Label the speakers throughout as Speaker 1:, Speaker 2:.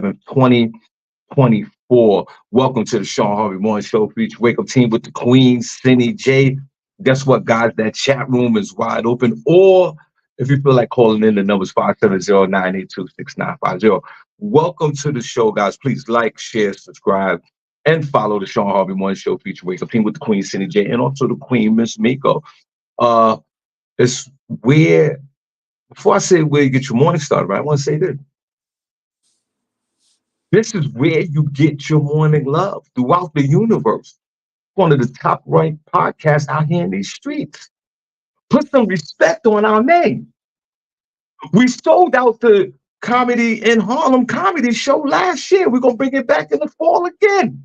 Speaker 1: 7th, 2024. Welcome to the Shawn Harvey Morning Show. Feature Wake Up Team with the Queen, SennyJ. Guess what, guys? That chat room is wide open. Or if you feel like calling in, the number's 570-982-6950. Welcome to the show, guys. Please like, share, subscribe, and follow the Shawn Harvey Morning Show. Feature Wake Up Team with the Queen, SennyJ, and also the Queen, Miss Miko. It's where, before I say where you get your morning started, right, I want to say this. This is where you get your morning love throughout the universe. One of the top ranked podcasts out here in these streets. Put some respect on our name. We sold out the Comedy in Harlem comedy show last year. We're going to bring it back in the fall again.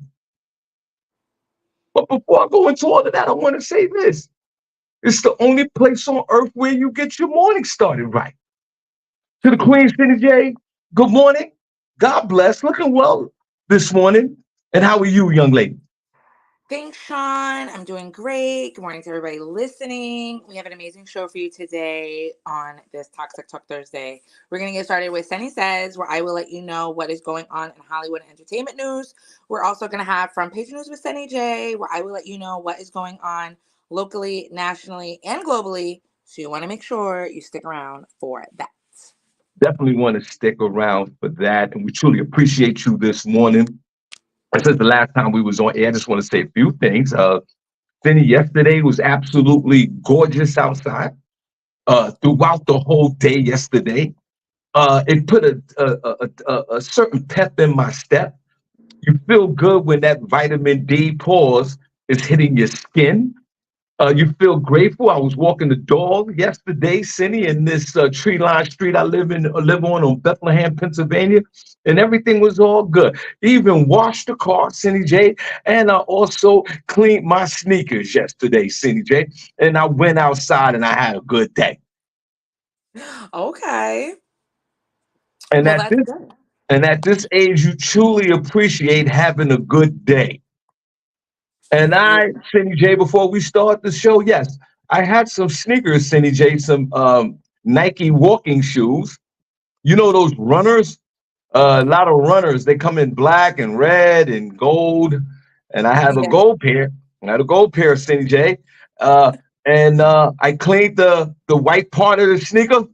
Speaker 1: But before I go into all of that, I want to say this. It's the only place on earth where you get your morning started right. To the Queen, SennyJ, good morning. God bless. Looking well this morning. And how are you, young lady?
Speaker 2: Thanks, Shawn. I'm doing great. Good morning to everybody listening. We have an amazing show for you today on this Toxic Talk Thursday. We're going to get started with Senny Says, where I will let you know what is going on in Hollywood and entertainment news. We're also going to have Front Page News with SennyJ, where I will let you know what is going on locally, nationally, and globally. So you want to make sure you stick around for that.
Speaker 1: Definitely want to stick around for that. And we truly appreciate you this morning. Since the last time we was on air, I just want to say a few things. Senny, yesterday was absolutely gorgeous outside. Throughout the whole day yesterday, it put a certain pep in my step. You feel good when that vitamin D pause is hitting your skin. You feel grateful. I was walking the dog yesterday, Senny, in this tree-lined street I live on Bethlehem, Pennsylvania, and everything was all good. Even washed the car, SennyJ, and I also cleaned my sneakers yesterday, SennyJ, and I went outside and I had a good day.
Speaker 2: Okay.
Speaker 1: And
Speaker 2: Well,
Speaker 1: at
Speaker 2: that's
Speaker 1: this
Speaker 2: good.
Speaker 1: and at this age, you truly appreciate having a good day. And I, SennyJ, before we start the show, yes, I had some sneakers, SennyJ, some Nike walking shoes. You know those runners? A lot of runners. They come in black and red and gold. And I have a
Speaker 2: Yeah.
Speaker 1: gold pair. I had a gold pair, SennyJ. And I cleaned the white part of the sneaker.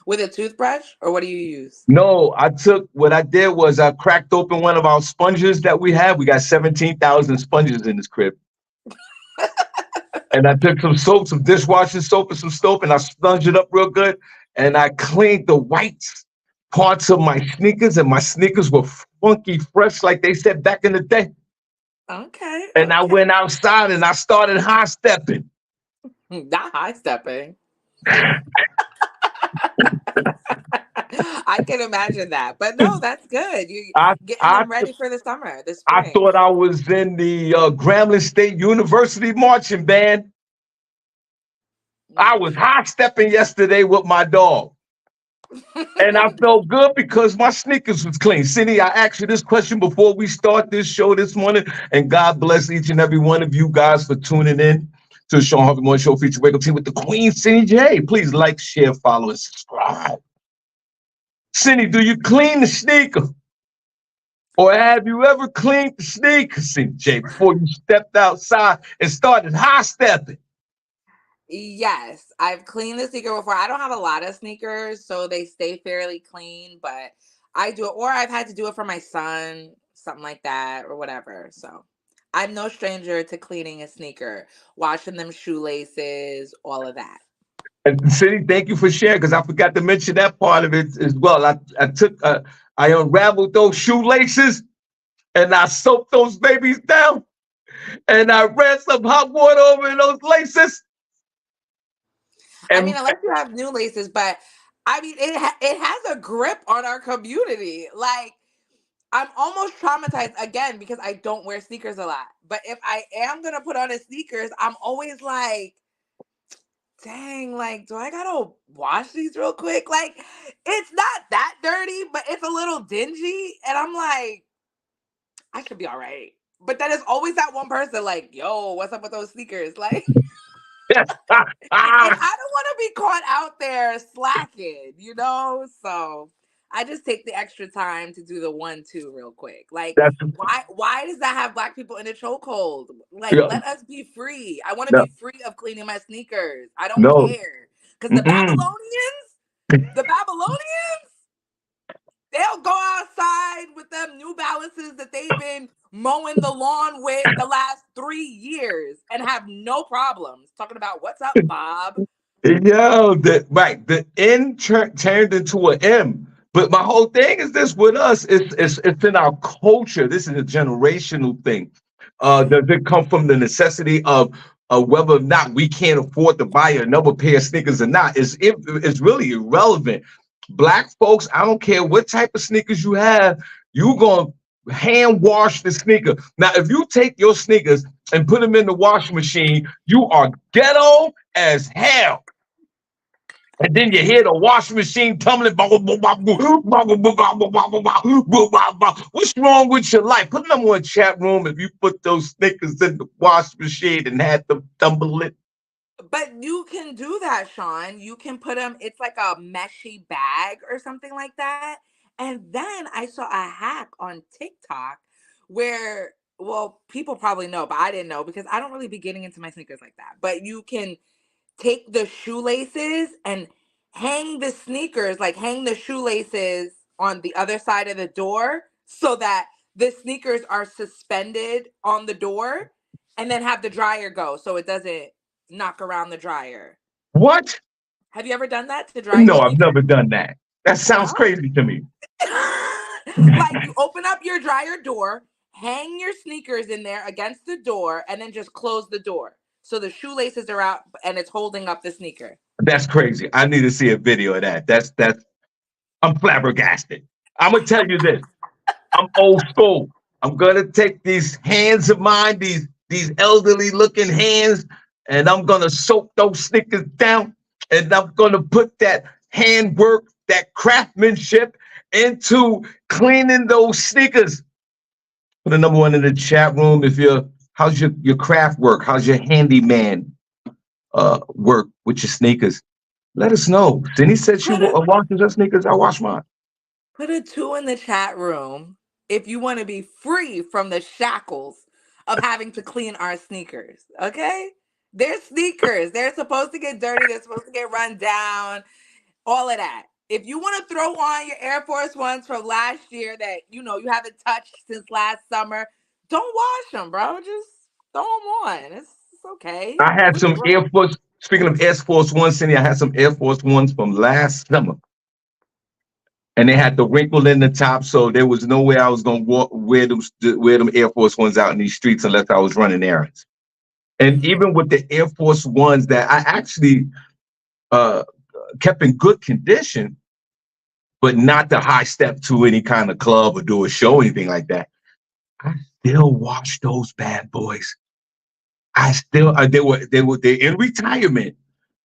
Speaker 2: With a toothbrush, or what do you use?
Speaker 1: No, what I did was I cracked open one of our sponges that we have. We got 17,000 sponges in this crib. And I took some soap, some dishwashing soap and some soap, and I sponged it up real good. And I cleaned the white parts of my sneakers, and my sneakers were funky fresh, like they said back in the day.
Speaker 2: Okay.
Speaker 1: And I went outside and I started high stepping.
Speaker 2: Not high stepping. I can imagine that. But no, that's good. You
Speaker 1: I,
Speaker 2: getting
Speaker 1: I,
Speaker 2: them ready for the summer, the
Speaker 1: I
Speaker 2: spring.
Speaker 1: thought I was in the Grambling State University marching band. I was high stepping yesterday with my dog. And I felt good because my sneakers was clean. Senny, I asked you this question before we start this show this morning, and God bless each and every one of you guys for tuning in to the Shawn Harvey Morning Show feature Wake Up Team with the Queen, SennyJ. Please like, share, follow, and subscribe. Senny, do you clean the sneaker? Or have you ever cleaned the sneaker, SennyJ, before you stepped outside and started high stepping?
Speaker 2: Yes, I've cleaned the sneaker before. I don't have a lot of sneakers, so they stay fairly clean, but I do it, or I've had to do it for my son, something like that, or whatever. So I'm no stranger to cleaning a sneaker, washing them shoelaces, all of that.
Speaker 1: And Senny, thank you for sharing because I forgot to mention that part of it as well. I unraveled those shoelaces and I soaked those babies down and I ran some hot water over those laces.
Speaker 2: I
Speaker 1: And
Speaker 2: mean, unless you have new laces, but I mean, it has a grip on our community. Like, I'm almost traumatized again because I don't wear sneakers a lot. But if I am gonna put on a sneakers, I'm always like, dang, like, do I gotta wash these real quick? Like, it's not that dirty, but it's a little dingy. And I'm like, I should be all right. But then there's always that one person like, yo, what's up with those sneakers? Like, and I don't want to be caught out there slacking, you know? So I just take the extra time to do the 1-2 real quick. Like,
Speaker 1: That's
Speaker 2: why does that have black people in a chokehold? Like,
Speaker 1: yeah,
Speaker 2: let us be free. I want to
Speaker 1: no,
Speaker 2: be free of cleaning my sneakers. I don't
Speaker 1: no.
Speaker 2: care. Because
Speaker 1: Mm-mm.
Speaker 2: The Babylonians, they'll go outside with them New Balances that they've been mowing the lawn with the last 3 years and have no problems. Talking about what's up, Bob.
Speaker 1: Yo, the N turned into an M. But my whole thing is this with us, it's in our culture. This is a generational thing. Does it come from the necessity of whether or not we can't afford to buy another pair of sneakers or not? It's really irrelevant. Black folks, I don't care what type of sneakers you have, you gonna hand wash the sneaker. Now, if you take your sneakers and put them in the washing machine, you are ghetto as hell. And then you hear the washing machine tumbling. What's wrong with your life? Put them on chat room if you put those sneakers in the washing machine and had them tumble it.
Speaker 2: But you can do that, Sean. You can put them, it's like a meshy bag or something like that. And then I saw a hack on TikTok where, well, people probably know, but I didn't know because I don't really be getting into my sneakers like that. But you can take the shoelaces and hang the shoelaces on the other side of the door so that the sneakers are suspended on the door and then have the dryer go so it doesn't knock around the dryer.
Speaker 1: What?
Speaker 2: Have you ever done that to dry your
Speaker 1: No, I've
Speaker 2: sneakers?
Speaker 1: never done that. That sounds
Speaker 2: No?
Speaker 1: crazy to me.
Speaker 2: Like you open up your dryer door, hang your sneakers in there against the door, and then just close the door. So the shoelaces are out and it's holding up the sneaker.
Speaker 1: That's crazy. I need to see a video of that. That's I'm flabbergasted. I'm gonna tell you this. I'm old school. I'm gonna take these hands of mine, these elderly looking hands, and I'm gonna soak those sneakers down, and I'm gonna put that handwork, that craftsmanship into cleaning those sneakers. Put a number one in the chat room if you're how's your craft work? How's your handyman work with your sneakers? Let us know. Denny said she
Speaker 2: Put a
Speaker 1: washes her sneakers. I wash mine.
Speaker 2: Put a 2 in the chat room if you want to be free from the shackles of having to clean our sneakers. Okay? They're sneakers. They're supposed to get dirty. They're supposed to get run down. All of that. If you want to throw on your Air Force Ones from last year that you haven't touched since last summer, don't wash them, bro. Just throw them on. It's okay.
Speaker 1: I had
Speaker 2: We
Speaker 1: some Air
Speaker 2: grow.
Speaker 1: Force. Speaking of Air Force One, Cindy, I had some Air Force Ones from last summer, and they had the wrinkle in the top, so there was no way I was gonna wear them Air Force Ones out in these streets unless I was running errands. And even with the Air Force Ones that I actually uh, kept in good condition, but not the high step to any kind of club or do a show or anything like that, I still wash those bad boys. I still they're in retirement,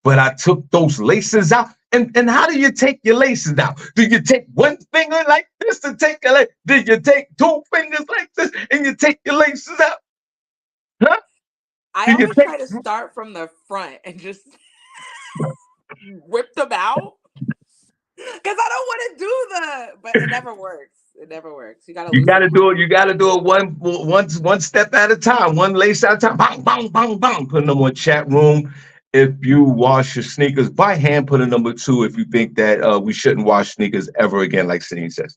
Speaker 1: but I took those laces out. And how do you take your laces out? Do you take one finger like this to take your lace? Do you take two fingers like this and you take your laces out? Huh?
Speaker 2: I
Speaker 1: Do you
Speaker 2: always
Speaker 1: take
Speaker 2: try to start from the front and just whip them out. Because I don't want to do but it never works. It never works. You got to
Speaker 1: you
Speaker 2: loosen
Speaker 1: gotta
Speaker 2: them up.
Speaker 1: do it, you gotta do it one step at a time, one lace at a time. Bang, bang, bang, bang. Putting them on chat room. If you wash your sneakers by hand, put a number two if you think that we shouldn't wash sneakers ever again, like Celine says.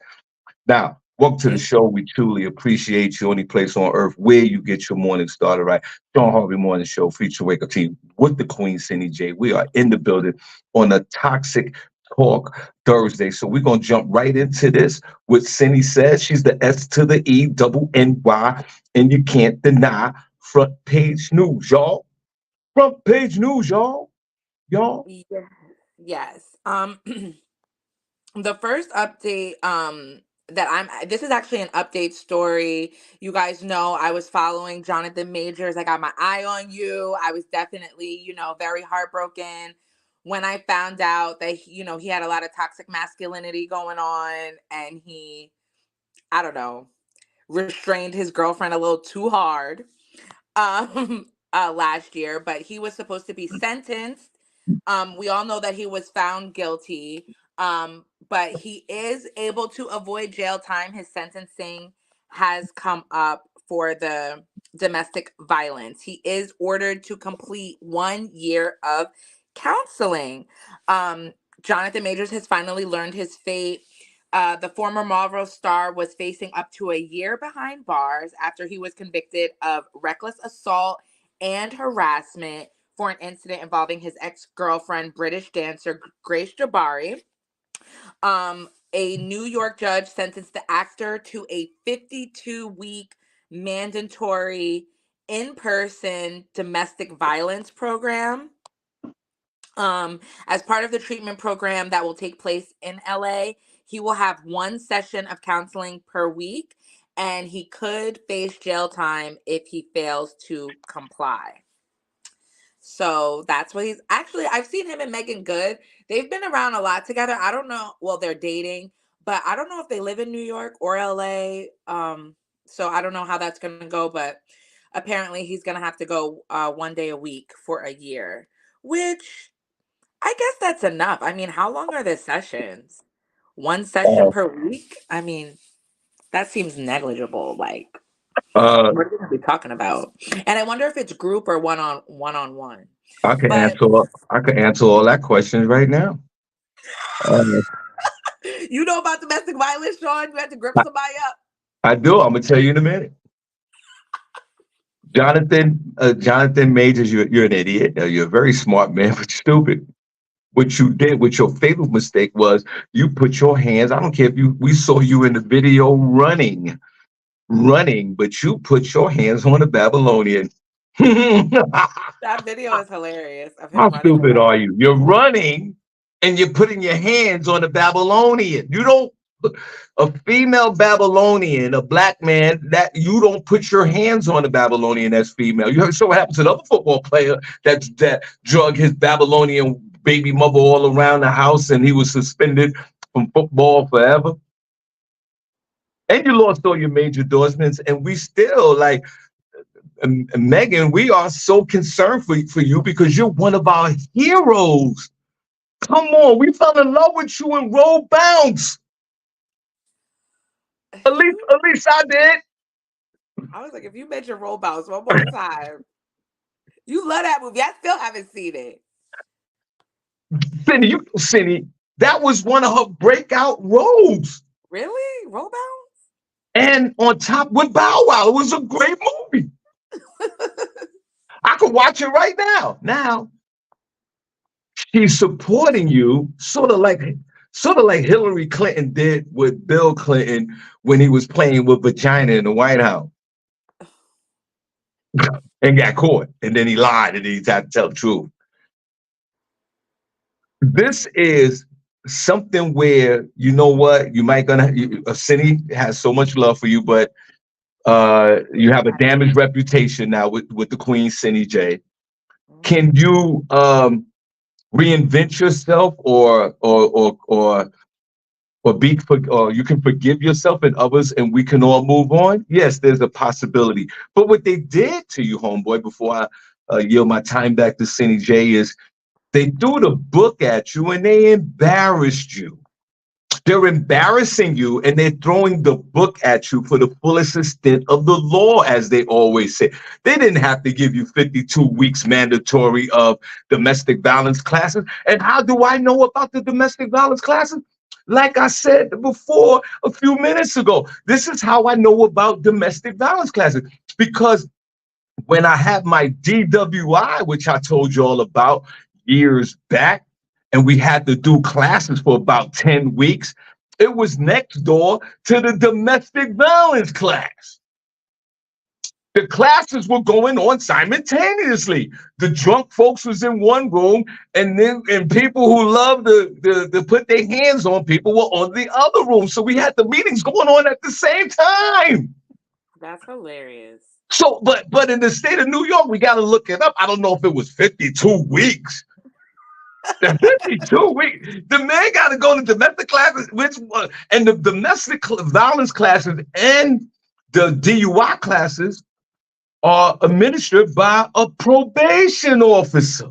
Speaker 1: Now, welcome to the
Speaker 2: Thank
Speaker 1: show. We truly appreciate you. Only place on earth where you get your morning started right. Shawn Harvey Morning Show, feature wake up team with the Queen SennyJ. We are in the building on a toxic talk Thursday. So we're gonna jump right into this. What Senny says, she's the S to the E, double NY, and you can't deny front page news, y'all. Front page news, y'all. Y'all.
Speaker 2: you. Yes. Yes. The first update that this is actually an update story. You guys know I was following Jonathan Majors. I got my eye on you. I was definitely, very heartbroken when I found out that he had a lot of toxic masculinity going on and he, I don't know, restrained his girlfriend a little too hard last year, but he was supposed to be sentenced. We all know that he was found guilty. But he is able to avoid jail time. His sentencing has come up for the domestic violence. He is ordered to complete 1 year of counseling. Um, Jonathan Majors has finally learned his fate. The former Marlboro star was facing up to a year behind bars after he was convicted of reckless assault and harassment for an incident involving his ex-girlfriend, British dancer Grace Jabari. A New York judge sentenced the actor to a 52-week mandatory in-person domestic violence program. As part of the treatment program that will take place in LA, he will have one session of counseling per week, and he could face jail time if he fails to comply. So that's what he's actually. I've seen him and Megan Good. They've been around a lot together. I don't know. Well, they're dating, but I don't know if they live in New York or LA. So I don't know how that's gonna go. But apparently, he's gonna have to go 1 day a week for a year, which I guess that's enough. I mean, how long are the sessions? One session
Speaker 1: Uh,
Speaker 2: per week? I mean, that seems negligible. Like,
Speaker 1: uh,
Speaker 2: what are we gonna be talking about? And I wonder if it's group or one on one.
Speaker 1: I can
Speaker 2: But
Speaker 1: answer. I can answer all that questions right now. Uh,
Speaker 2: you know about domestic violence, Sean? You had to grip
Speaker 1: I,
Speaker 2: somebody up.
Speaker 1: I do. I'm gonna tell you in a minute. Jonathan Majors, you're an idiot. You're a very smart man, but stupid. What you did, what your fatal mistake was, you put your hands. I don't care if we saw you in the video running, but you put your hands on a Babylonian.
Speaker 2: That video is hilarious of him
Speaker 1: How
Speaker 2: running
Speaker 1: stupid
Speaker 2: away.
Speaker 1: are you? You're running and you're putting your hands on a Babylonian. You don't, a female Babylonian, a black man, that you don't put your hands on a Babylonian that's female. You saw what happened to the other football player that drug his Babylonian baby mother all around the house and he was suspended from football forever. And you lost all your major endorsements, and we still like Megan, we are so concerned for you because you're one of our heroes. Come on, we fell in love with you in Roll Bounce.
Speaker 2: You,
Speaker 1: At least I did.
Speaker 2: I was like, if you mention Roll Bounce one more time, you love that movie. I still haven't seen it.
Speaker 1: Cindy, that was one of her breakout roles.
Speaker 2: Really? Roll Bounce?
Speaker 1: And on top with Bow Wow, it was a great movie. I could watch it right now. Now she's supporting you, sort of like Hillary Clinton did with Bill Clinton when he was playing with vagina in the White House and got caught. And then he lied and he had to tell the truth. This is something where you know what you might gonna. Cindy has so much love for you, but you have a damaged reputation now with the Queen SennyJ. Can you reinvent yourself, or you can forgive yourself and others, and we can all move on? Yes, there's a possibility. But what they did to you, homeboy, before I yield my time back to SennyJ, is they threw the book at you and they embarrassed you. They're embarrassing you and they're throwing the book at you for the fullest extent of the law, as they always say. They didn't have to give you 52 weeks mandatory of domestic violence classes. And how do I know about the domestic violence classes? Like I said before a few minutes ago, this is how I know about domestic violence classes. Because when I had my DWI, which I told you all about years back, and we had to do classes for about 10 weeks, it was next door to the domestic violence class. The classes were going on simultaneously. The drunk folks was in one room, and people who love to put their hands on people were on the other room. So we had the meetings going on at the same time.
Speaker 2: That's hilarious.
Speaker 1: So, but in the state of New York, we got to look it up. I don't know if it was 52 weeks. The 52 weeks. The man got to go to domestic classes, and the domestic violence classes and the DUI classes are administered by a probation officer.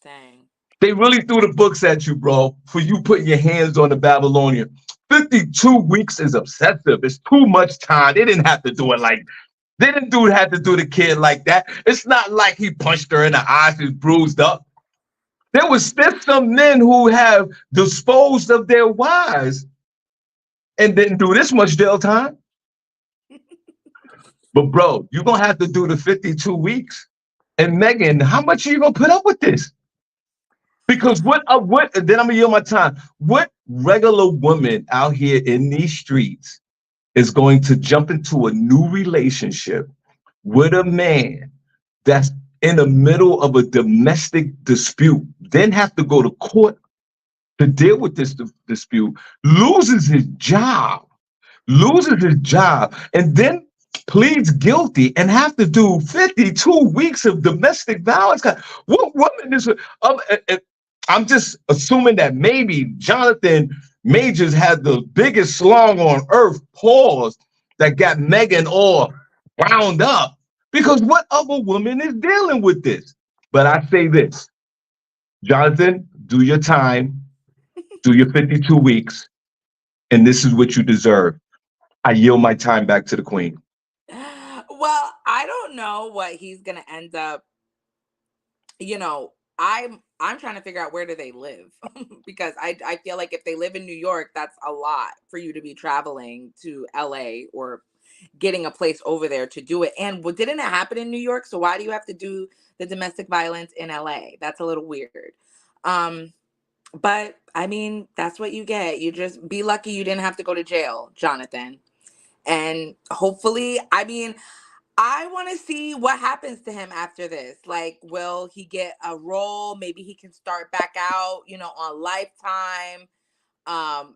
Speaker 2: Dang.
Speaker 1: They really threw the books at you, bro, for you putting your hands on the Babylonian. 52 weeks is obsessive. It's too much time. They didn't have to do it like they didn't do have to do the kid like that. It's not like he punched her in the eye, she's bruised up. There's some men who have disposed of their wives and didn't do this much jail time. But bro, you're gonna have to do the 52 weeks. And Megan, how much are you gonna put up with this? Because what then I'm gonna yield my time. What regular woman out here in these streets is going to jump into a new relationship with a man that's in the middle of a domestic dispute, then have to go to court to deal with this dispute, loses his job, and then pleads guilty and have to do 52 weeks of domestic violence? What woman is? I'm just assuming that maybe Jonathan Majors had the biggest slong on earth, pause, that got Megan all wound up. Because what other woman is dealing with this? But I say this, Jonathan, do your time, do your 52 weeks, and this is what you deserve. I yield my time back to the queen.
Speaker 2: Well, I don't know what he's gonna end up. I'm trying to figure out, where do they live? Because I feel like if they live in New York, that's a lot for you to be traveling to LA or getting a place over there to do it. And didn't it happen in New York? So why do you have to do the domestic violence in LA? That's a little weird. But I mean, that's what you get. You just be lucky you didn't have to go to jail, Jonathan. And hopefully, I mean, I want to see what happens to him after this. Like, will he get a role? Maybe he can start back out, on Lifetime. Um,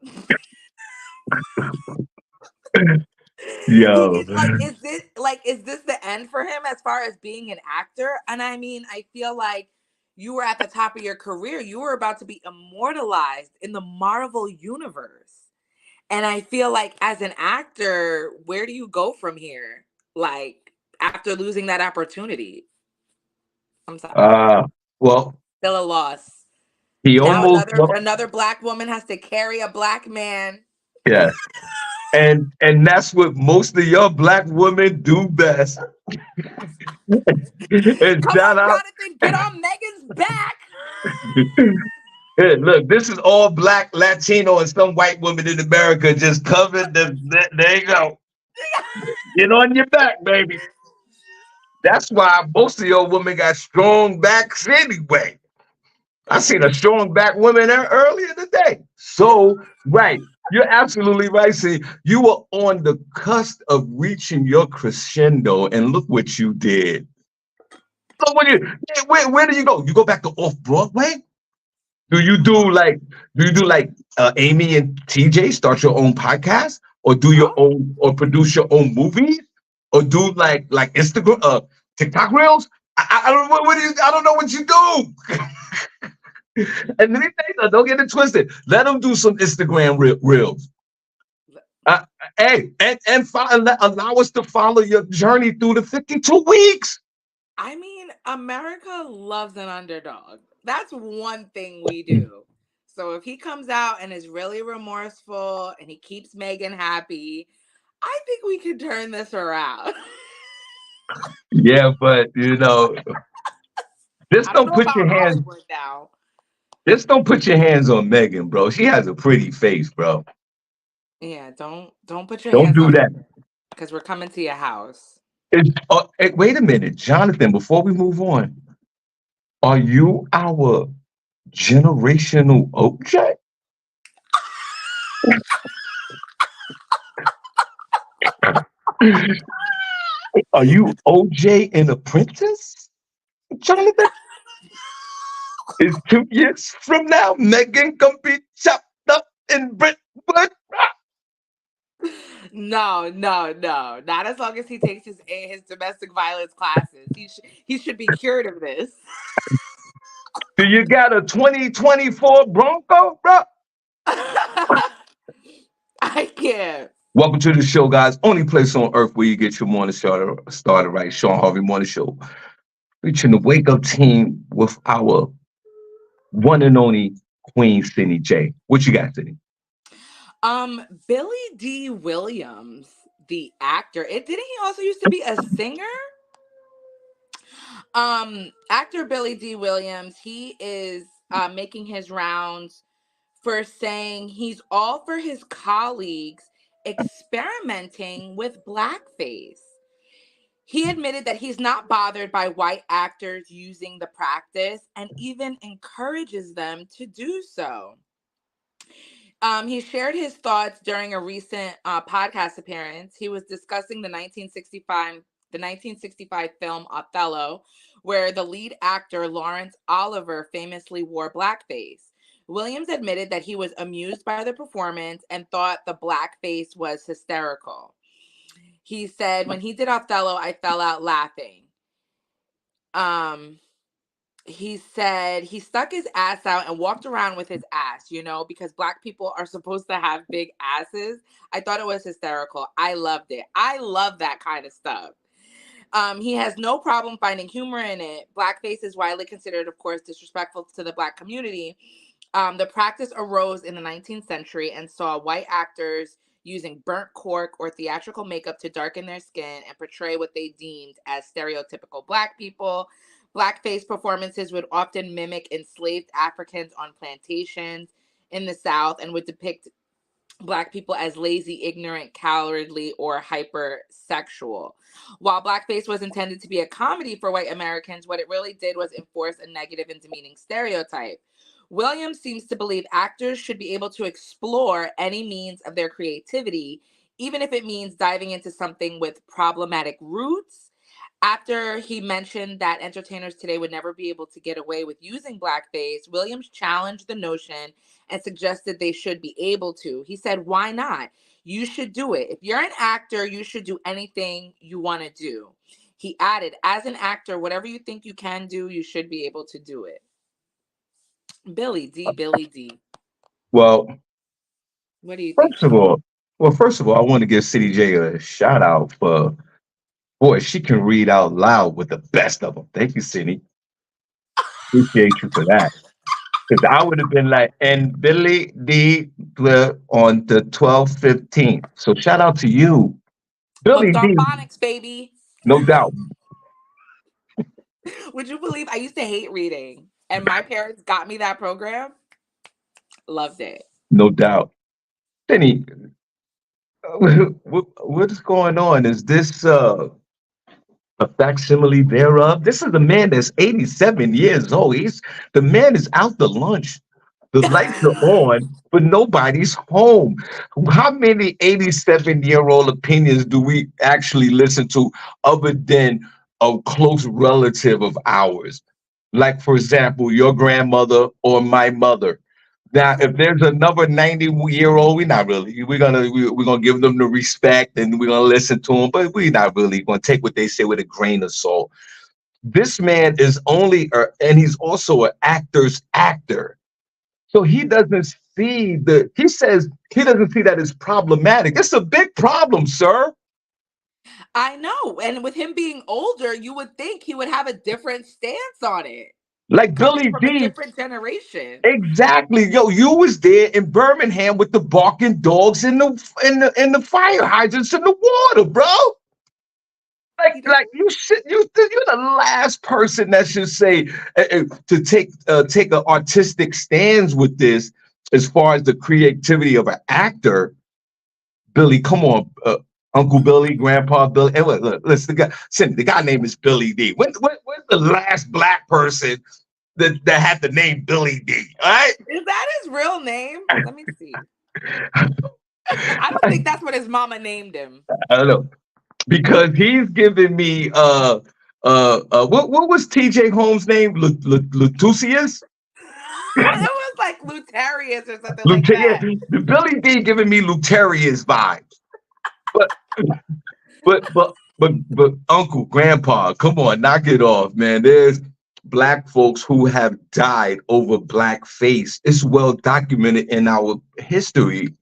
Speaker 1: Yo.
Speaker 2: is this the end for him as far as being an actor? And I mean, I feel like you were at the top of your career. You were about to be immortalized in the Marvel universe. And I feel like as an actor, where do you go from here? Like, after losing that opportunity? I'm sorry.
Speaker 1: Well,
Speaker 2: Still a loss.
Speaker 1: he
Speaker 2: Now
Speaker 1: almost
Speaker 2: another black woman has to carry a black man.
Speaker 1: yeah. And that's what most of your black women do best. And
Speaker 2: Come
Speaker 1: shout
Speaker 2: on,
Speaker 1: out.
Speaker 2: Jonathan, get on Megan's back.
Speaker 1: Hey, look, this is all black, Latino, and some white woman in America just covered there you go. Get on your back, baby. That's why most of your women got strong backs anyway. I seen a strong back woman there earlier today. So, right. You're absolutely right. See, you were on the cusp of reaching your crescendo, and look what you did. So where do you go? You go back to off Broadway? Do you do like Amy and TJ start your own podcast, or do your own, or produce your own movies, or do like Instagram, TikTok reels? I don't know I don't know what you do. And let me tell you, don't get it twisted. Let them do some Instagram reels. Hey, and allow us to follow your journey through the 52 weeks.
Speaker 2: I mean, America loves an underdog. That's one thing we do. So if he comes out and is really remorseful and he keeps Megan happy, I think we can turn this around.
Speaker 1: Yeah, but just don't put your hands.
Speaker 2: Now.
Speaker 1: Just don't put your hands on Megan, bro. She has a pretty face, bro.
Speaker 2: Yeah, don't put your
Speaker 1: Don't
Speaker 2: hands
Speaker 1: do
Speaker 2: on
Speaker 1: that.
Speaker 2: because we're coming to your house.
Speaker 1: Hey, wait a minute, Jonathan. Before we move on, are you our generational OJ? Are you OJ and Apprentice, Jonathan? Is 2 years from now Megan gonna be chopped up in Brentwood?
Speaker 2: No, not as long as he takes his domestic violence classes. He should be cured of this.
Speaker 1: Do you got a 2024 Bronco, bro?
Speaker 2: I can't.
Speaker 1: Welcome to the show, guys. Only place on earth where you get your morning started right. Shawn Harvey Morning Show. Reaching the wake up team with our one and only Queen SennyJ. What you got, Cindy?
Speaker 2: Billy D. Williams, the actor. It didn't he also used to be a singer? Actor Billy D. Williams, he is making his rounds for saying he's all for his colleagues experimenting with blackface. He admitted that he's not bothered by white actors using the practice and even encourages them to do so. He shared his thoughts during a recent podcast appearance. He was discussing the 1965 film Othello, where the lead actor Lawrence Oliver famously wore blackface. Williams admitted that he was amused by the performance and thought the blackface was hysterical. He said, "When he did Othello, I fell out laughing." Um, he said he stuck his ass out and walked around with his ass, because black people are supposed to have big asses. I thought it was hysterical. I loved it. I love that kind of stuff. He has no problem finding humor in it. Blackface is widely considered, of course, disrespectful to the black community. The practice arose in the 19th century and saw white actors using burnt cork or theatrical makeup to darken their skin and portray what they deemed as stereotypical black people. Blackface performances would often mimic enslaved Africans on plantations in the South and would depict black people as lazy, ignorant, cowardly, or hypersexual. While blackface was intended to be a comedy for white Americans, what it really did was enforce a negative and demeaning stereotype. Williams seems to believe actors should be able to explore any means of their creativity, even if it means diving into something with problematic roots. After he mentioned that entertainers today would never be able to get away with using blackface, Williams challenged the notion and suggested they should be able to. He said, "Why not? You should do it. If you're an actor, you should do anything you want to do." He added, "As an actor, whatever you think you can do, you should be able to do it." Billy D, Billy D.
Speaker 1: Well,
Speaker 2: What do you think,
Speaker 1: first of
Speaker 2: Sean?
Speaker 1: all, I want to give City J a shout out for boy. She can read out loud with the best of them. Thank you, Cindy. Appreciate you for that. Because I would have been like, and Billy D on the 12/15. So shout out to you, Billy
Speaker 2: Hooked on
Speaker 1: D.
Speaker 2: phonics, baby.
Speaker 1: No doubt,
Speaker 2: Would you believe I used to hate reading? And my parents got me that program? Loved it.
Speaker 1: no doubt. Cindy, what's going on? Is this a facsimile thereof? This is a man that's 87 years old. The man is out to lunch. The lights are on, but nobody's home. How many 87-year-old opinions do we actually listen to other than a close relative of ours? Like, for example, your grandmother or my mother. Now, if there's another 90-year-old, we're gonna give them the respect and we're gonna listen to them, but we're not really gonna take what they say with a grain of salt. This man is and he's also an actor's actor. So he says he doesn't see that as problematic. It's a big problem, sir.
Speaker 2: I know. And with him being older, you would think he would have a different stance on it.
Speaker 1: Like
Speaker 2: Coming
Speaker 1: Billy
Speaker 2: from a
Speaker 1: D,
Speaker 2: different generation.
Speaker 1: exactly. Yo, you was there in Birmingham with the barking dogs in the fire hydrants in the water, bro.
Speaker 2: He did.
Speaker 1: Like you're the last person that should say to take an artistic stance with this as far as the creativity of an actor. Billy, come on, Uncle Billy, Grandpa Billy. And look, listen, the guy name is Billy D. When's the last black person that had the name Billy D? All right.
Speaker 2: Is that his real name? Let me see. I don't think that's what his mama named him.
Speaker 1: I don't know. Because he's giving me what was TJ Holmes' name? Lutusius?
Speaker 2: It was like Lutarius or something like
Speaker 1: Yeah,
Speaker 2: that.
Speaker 1: Billy D giving me Lutarius vibes. But but Uncle, Grandpa, come on, knock it off, man. There's black folks who have died over blackface. It's well documented in our history.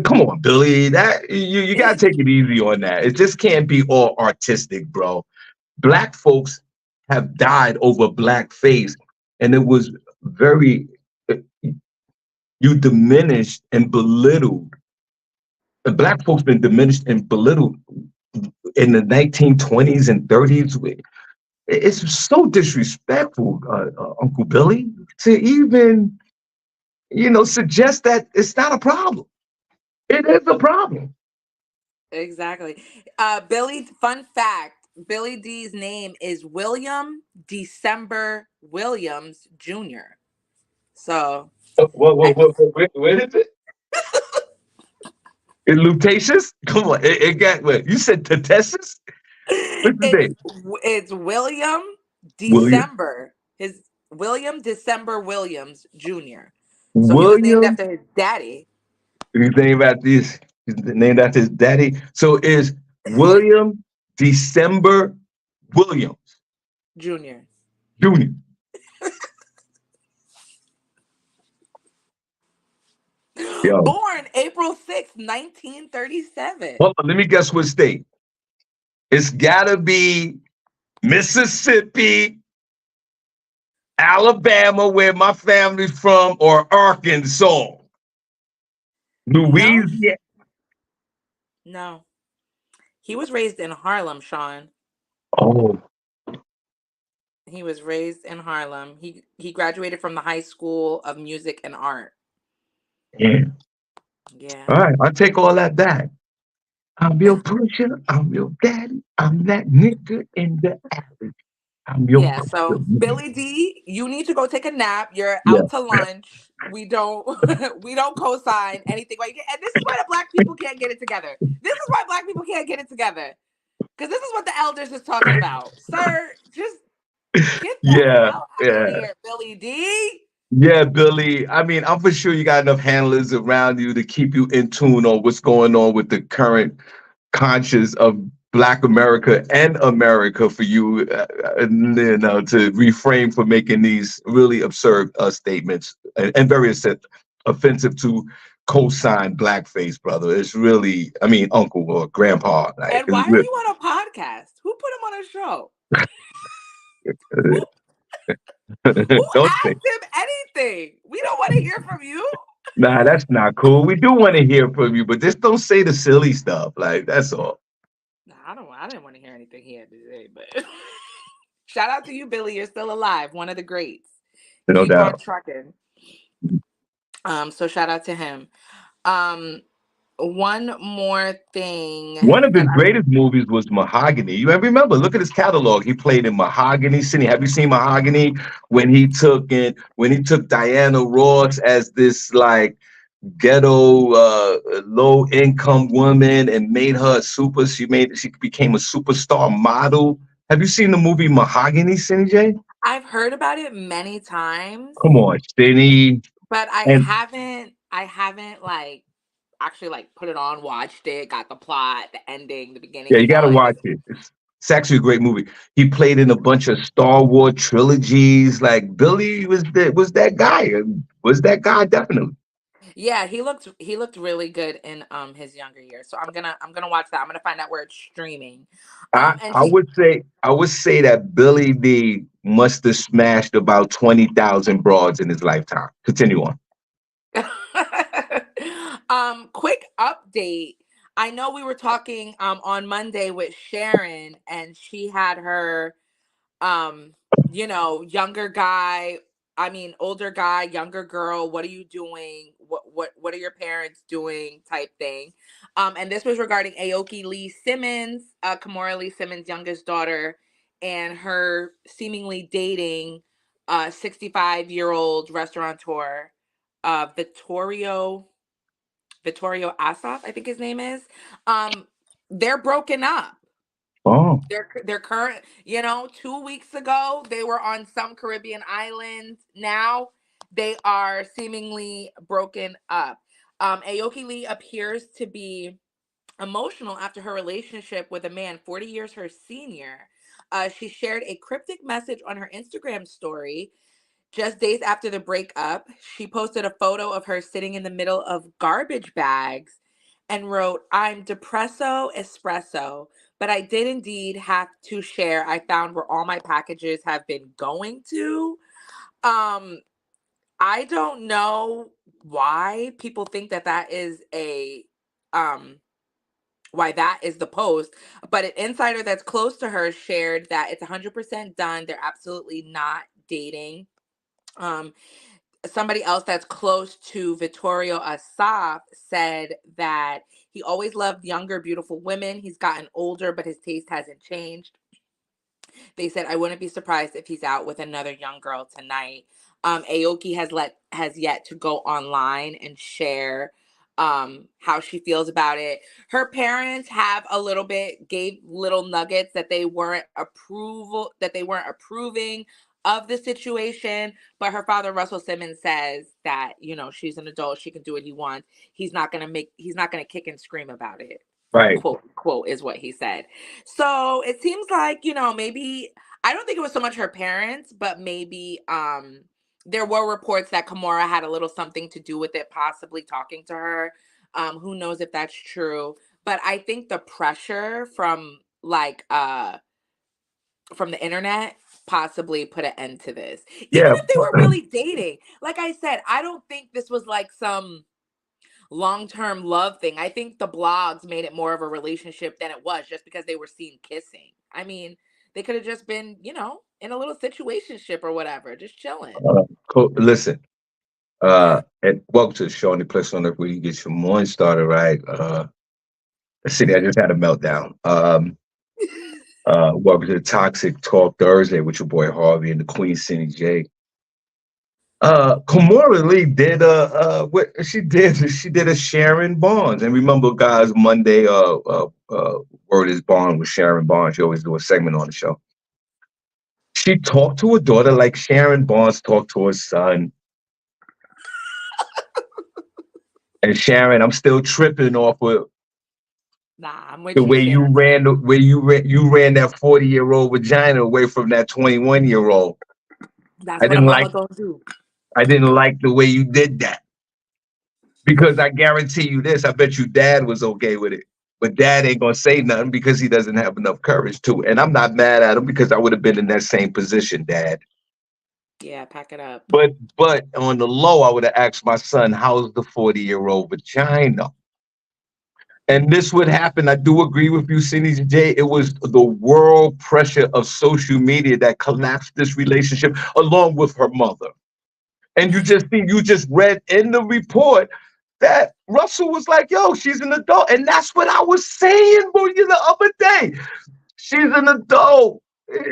Speaker 1: Come on, Billy. That you gotta take it easy on that. It just can't be all artistic, bro. Black folks have died over blackface. and it was very, you diminished and belittled. Black folks been diminished and belittled in the 1920s and 30s. It's so disrespectful, Uncle Billy, to even, suggest that it's not a problem. It is a problem.
Speaker 2: Exactly. Billy, fun fact, Billy D's name is William December Williams Jr. So I
Speaker 1: Where is it? It's Lutatious? Come on, it got what? You said Tetessus? What's his
Speaker 2: it's
Speaker 1: name?
Speaker 2: it's William
Speaker 1: William.
Speaker 2: December. His William December Williams Jr. So he was named
Speaker 1: William.
Speaker 2: after his daddy,
Speaker 1: He's named after this. He's named after his daddy. So is William December Williams
Speaker 2: Jr.
Speaker 1: Jr. Yo,
Speaker 2: Born April 6th, 1937.
Speaker 1: hold on, let me guess what state. It's gotta be Mississippi, Alabama, where my family's from, or Arkansas,
Speaker 2: No,
Speaker 1: Louisiana.
Speaker 2: no. He was raised in Harlem, Sean.
Speaker 1: Oh,
Speaker 2: He was raised in Harlem. He graduated from the High School of Music and Art.
Speaker 1: yeah.
Speaker 2: Yeah.
Speaker 1: All right, I'll take all that back. I'm your pusher. I'm your daddy. I'm that nigga in the alley. I'm your
Speaker 2: Yeah,
Speaker 1: pusher.
Speaker 2: so Billy D, you need to go take a nap. You're
Speaker 1: Yeah.
Speaker 2: out to lunch. We don't we don't co-sign anything. And this is why the black people can't get it together. This is why black people can't get it together. Because this is what the elders is talking about. Sir, just get the
Speaker 1: Yeah.
Speaker 2: hell out of
Speaker 1: Yeah.
Speaker 2: here, Billy D.
Speaker 1: Yeah, Billy. I mean, I'm for sure you got enough handlers around you to keep you in tune on what's going on with the current conscious of Black America and America for you, to refrain from making these really absurd statements and very offensive to co-sign blackface, brother. It's really, I mean, uncle or grandpa. Like,
Speaker 2: And
Speaker 1: it's
Speaker 2: why are
Speaker 1: really,
Speaker 2: you on a podcast? Who put him on a show? Who who
Speaker 1: don't say.
Speaker 2: asked him anything? We don't want to hear from you.
Speaker 1: Nah, that's not cool. We do want to hear from you, but just don't say the silly stuff. Like, that's all.
Speaker 2: Nah, I didn't want to hear anything he had to say, but shout out to you, Billy. You're still alive. One of the greats.
Speaker 1: No
Speaker 2: Keep on
Speaker 1: doubt.
Speaker 2: trucking. So shout out to him. Um, one more thing
Speaker 1: One of his
Speaker 2: that I
Speaker 1: greatest movies was Mahogany. You remember? Look at his catalog. He played in Mahogany City. Have you seen Mahogany? When he took Diana Ross as this like ghetto, low income woman and made her a she became a superstar model. Have you seen the movie Mahogany, SennyJ?
Speaker 2: I've heard about it many times,
Speaker 1: Come on, Cindy.
Speaker 2: but
Speaker 1: And
Speaker 2: I haven't like actually like put it on, watched it, got the plot, the ending, the beginning,
Speaker 1: yeah, you got to
Speaker 2: like
Speaker 1: watch it. It's actually a great movie. He played in a bunch of Star Wars trilogies. Like Billy was that guy. Was that guy definitely?
Speaker 2: yeah, he looked really good in his younger years. So I'm gonna watch that. I'm gonna find out where it's streaming.
Speaker 1: I
Speaker 2: And
Speaker 1: I
Speaker 2: he
Speaker 1: would say I would say that Billy D must have smashed about 20,000 broads in his lifetime. Continue on.
Speaker 2: quick update. I know we were talking on Monday with Sharon, and she had her um younger guy, I mean older guy, younger girl, what are you doing, what are your parents doing type thing. And this was regarding Aoki Lee Simmons, Kimora Lee Simmons' youngest daughter, and her seemingly dating 65-year-old restaurateur, Vittorio Asaf, I think his name is. um they're broken up.
Speaker 1: Oh,
Speaker 2: They're current, 2 weeks ago they were on some Caribbean island. Now they are seemingly broken up. Aoki Lee appears to be emotional after her relationship with a man 40 years her senior. She shared a cryptic message on her Instagram story just days after the breakup. She posted a photo of her sitting in the middle of garbage bags and wrote, "I'm depresso espresso, but I did indeed have to share. I found where all my packages have been going to." Um, I don't know why people think that that is a why that is the post, but an insider that's close to her shared that it's 100% done. They're absolutely not dating. Um, Somebody else that's close to Vittorio Asaf said that he always loved younger, beautiful women. He's gotten older, but his taste hasn't changed. They said, I wouldn't be surprised if he's out with another young girl tonight. Aoki has yet to go online and share how she feels about it. Her parents have a little bit gave little nuggets that they weren't approving of the situation, but her father Russell Simmons says that, she's an adult, she can do what he wants. He's not gonna kick and scream about it.
Speaker 1: Right.
Speaker 2: Quote is what he said. So it seems like, maybe I don't think it was so much her parents, but maybe there were reports that Kimura had a little something to do with it, possibly talking to her. Who knows if that's true? But I think the pressure from from the internet possibly put an end to this. Even
Speaker 1: Yeah.
Speaker 2: if they were really dating. Like I said, I don't think this was like some long-term love thing. I think the blogs made it more of a relationship than it was just because they were seen kissing. I mean, they could have just been, in a little situationship or whatever, just chilling.
Speaker 1: Listen, and welcome to the show. And the place on earth where you get your morning started, right? Let's see, I just had a meltdown. Welcome to the Toxic Talk Thursday with your boy Harvey and the Queen SennyJ. Kimura Lee did what she did a Sharon Barnes. And remember, guys, Monday Word is Bond with Sharon Barnes. She always do a segment on the show. She talked to her daughter like Sharon Barnes talked to her son. And Sharon, I'm still tripping off of
Speaker 2: Nah, I'm with
Speaker 1: the
Speaker 2: you,
Speaker 1: way you
Speaker 2: Sharon.
Speaker 1: ran you ran that 40-year-old vagina away from that 21-year-old.
Speaker 2: That's
Speaker 1: I
Speaker 2: what a
Speaker 1: didn't
Speaker 2: mama
Speaker 1: like
Speaker 2: gonna do.
Speaker 1: I didn't like the way you did that. Because I guarantee you this, I bet you dad was okay with it. But dad ain't gonna say nothing because he doesn't have enough courage to. And I'm not mad at him because I would have been in that same position, dad.
Speaker 2: Yeah, pack it up.
Speaker 1: But on the low, I would have asked my son, how's the 40-year-old vagina? And this would happen. I do agree with you, SennyJ. It was the world pressure of social media that collapsed this relationship along with her mother. And you just read in the report that Russell was like, yo, she's an adult. And that's what I was saying the other day. She's an adult.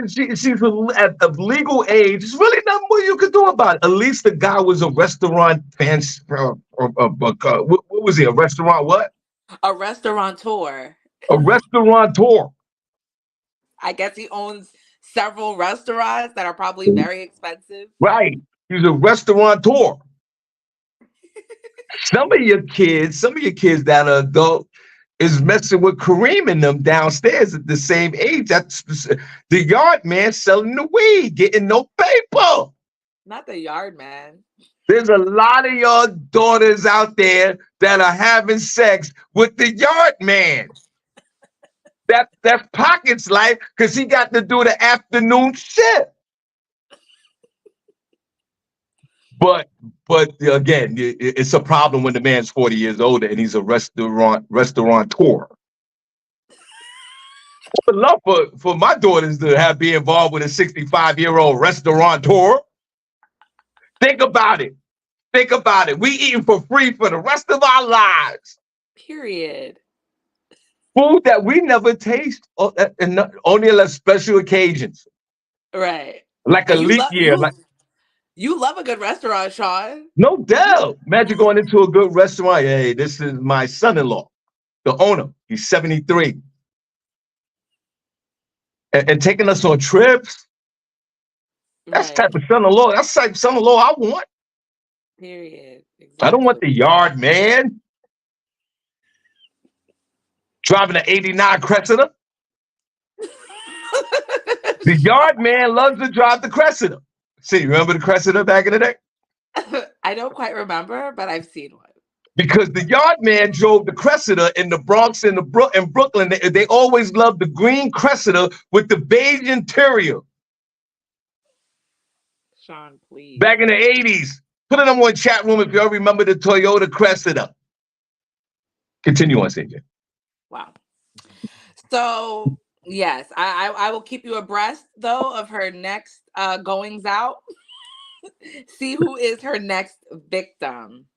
Speaker 1: She's of legal age. There's really nothing more you could do about it. At least the guy was a restaurant fan. What was he? A restaurant what?
Speaker 2: A restaurateur.
Speaker 1: A restaurateur.
Speaker 2: I guess he owns several restaurants that are probably very expensive.
Speaker 1: Right. He's a restaurateur. Some of your kids that are adult is messing with Kareem and them downstairs at the same age. That's the yard man selling the weed, getting no paper.
Speaker 2: Not the yard man.
Speaker 1: There's a lot of your daughters out there that are having sex with the yard man. That's Pocket's life because he got to do the afternoon shift. But again, it's a problem when the man's 40 years older and he's a restaurateur. I would love for my daughters to be involved with a 65-year-old restaurateur. Think about it. Think about it. We eating for free for the rest of our lives.
Speaker 2: Period.
Speaker 1: Food that we never taste, and only on special occasions.
Speaker 2: Right.
Speaker 1: Like a
Speaker 2: And
Speaker 1: leap year.
Speaker 2: you love a good restaurant, Shawn.
Speaker 1: No doubt. Imagine going into a good restaurant. Hey, this is my son-in-law, the owner. He's 73. And taking us on trips. That's the type of son-in-law. That's the type of son-in-law I want.
Speaker 2: Period. Exactly.
Speaker 1: I don't want the yard man driving an 89 Cressida. The yard man loves to drive the Cressida. See, remember the Cressida back in the day?
Speaker 2: I don't quite remember, but I've seen one.
Speaker 1: Because the yard man drove the Cressida in the Bronx and in Brooklyn. They always loved the green Cressida with the beige interior.
Speaker 2: Shawn, please.
Speaker 1: Back in the 80s. Put it in one chat room if y'all remember the Toyota Cressida. Continue on, SennyJ.
Speaker 2: Wow. So yes, I will keep you abreast though of her next goings out. See who is her next victim.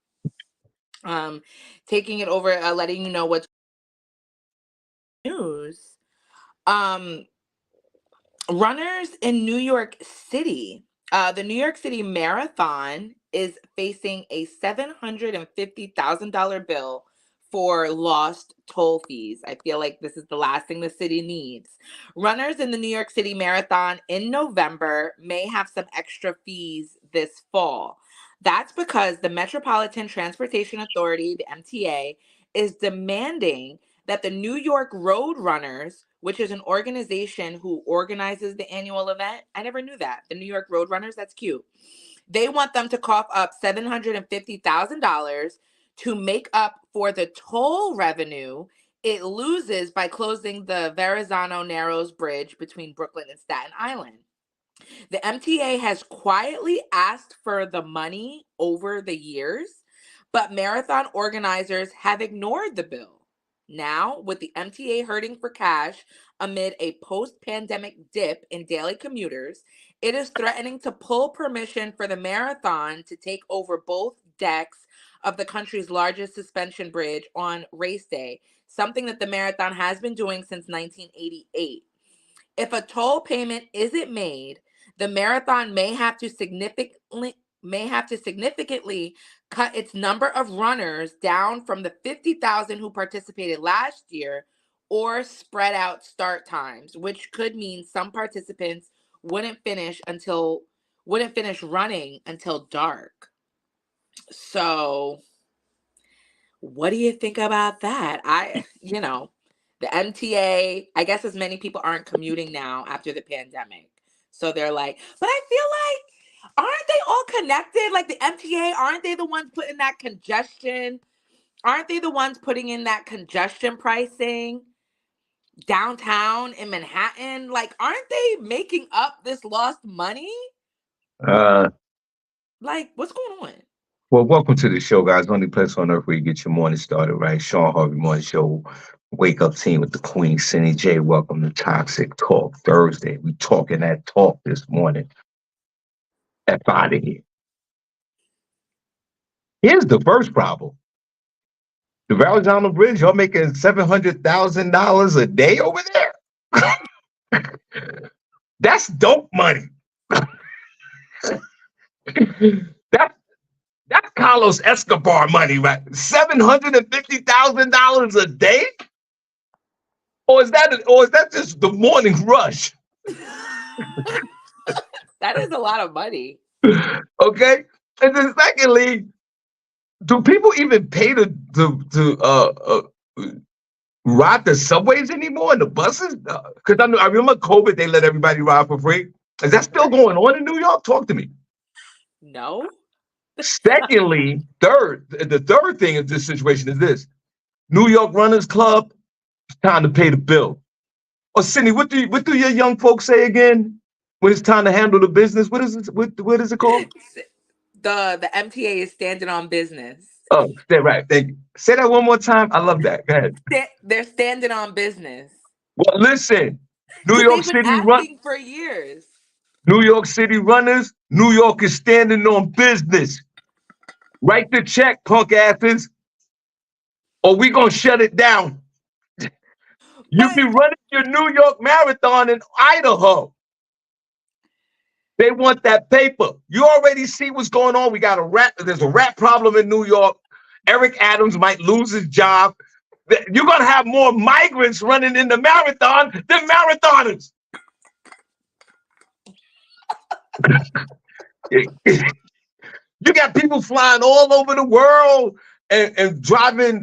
Speaker 2: Taking it over, letting you know what's news. Um, Runners in New York City. The New York City Marathon is facing a $750,000 bill for lost toll fees. I feel like this is the last thing the city needs. Runners in the New York City Marathon in November may have some extra fees this fall. That's because the Metropolitan Transportation Authority, the MTA, is demanding that the New York Road Runners, which is an organization who organizes the annual event. I never knew that. The New York Road Runners, that's cute. They want them to cough up $750,000 to make up for the toll revenue it loses by closing the Verrazano Narrows Bridge between Brooklyn and Staten Island. The MTA has quietly asked for the money over the years, but marathon organizers have ignored the bill. Now, with the MTA hurting for cash amid a post-pandemic dip in daily commuters, it is threatening to pull permission for the marathon to take over both decks of the country's largest suspension bridge on race day, something that the marathon has been doing since 1988. If a toll payment isn't made, the marathon may have to significantly cut its number of runners down from the 50,000 who participated last year, or spread out start times, which could mean some participants wouldn't finish running until dark. So, what do you think about that? The MTA, I guess as many people aren't commuting now after the pandemic. So they're like, but I feel like, aren't they all connected? Like the MTA, aren't they the ones putting that congestion? Aren't they the ones putting in that congestion pricing downtown in Manhattan? Like, aren't they making up this lost money?
Speaker 1: Uh,
Speaker 2: Like, what's going on?
Speaker 1: well, welcome to the show, guys. Only place on earth where you get your morning started, right? Shawn Harvey Morning Show. Wake up team with the Queen, SennyJ. Welcome to Toxic Talk Thursday. We talking that talk this morning. F out of here. Here's the first problem. The Verrazano Bridge, y'all making $700,000 a day over there? That's dope money. That's Carlos Escobar money, right? $750,000 a day? Or is that just the morning rush?
Speaker 2: That is a lot of money.
Speaker 1: Okay. And then secondly, do people even pay to ride the subways anymore and the buses? Because I remember COVID, they let everybody ride for free. Is that still going on in New York? Talk to me.
Speaker 2: No.
Speaker 1: Secondly, the third thing in this situation is this: New York Runners Club, it's time to pay the bill. Or Cindy, what do your young folks say again when it's time to handle the business? What is it? What is it called?
Speaker 2: The MTA is standing on business.
Speaker 1: Oh, right. Thank you. Say that one more time. I love that. Go ahead.
Speaker 2: They're standing on business.
Speaker 1: Well, listen, New
Speaker 2: Because
Speaker 1: York
Speaker 2: they've been
Speaker 1: City
Speaker 2: asking for years.
Speaker 1: New York City Runners. New York is standing on business. Write the check, punk asses, or we gonna shut it down. You be running your New York Marathon in Idaho. They want that paper. You already see what's going on. There's a rat problem in New York. Eric Adams might lose his job. You're gonna have more migrants running in the marathon than marathoners. You got people flying all over the world and driving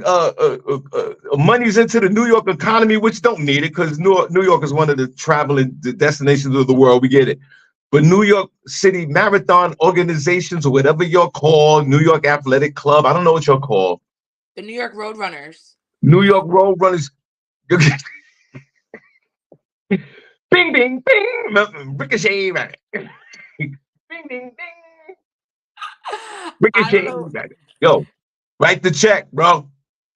Speaker 1: monies into the New York economy, which don't need it because New York is one of the traveling destinations of the world. We get it. But New York City Marathon organizations or whatever you're called, New York Athletic Club, I don't know what you're called.
Speaker 2: The New York Road Runners.
Speaker 1: New York Road Runners. Bing, bing, bing. Ricochet. Ding, ding, ding.
Speaker 2: I don't
Speaker 1: Ricochet.
Speaker 2: know.
Speaker 1: Yo, write the check, bro.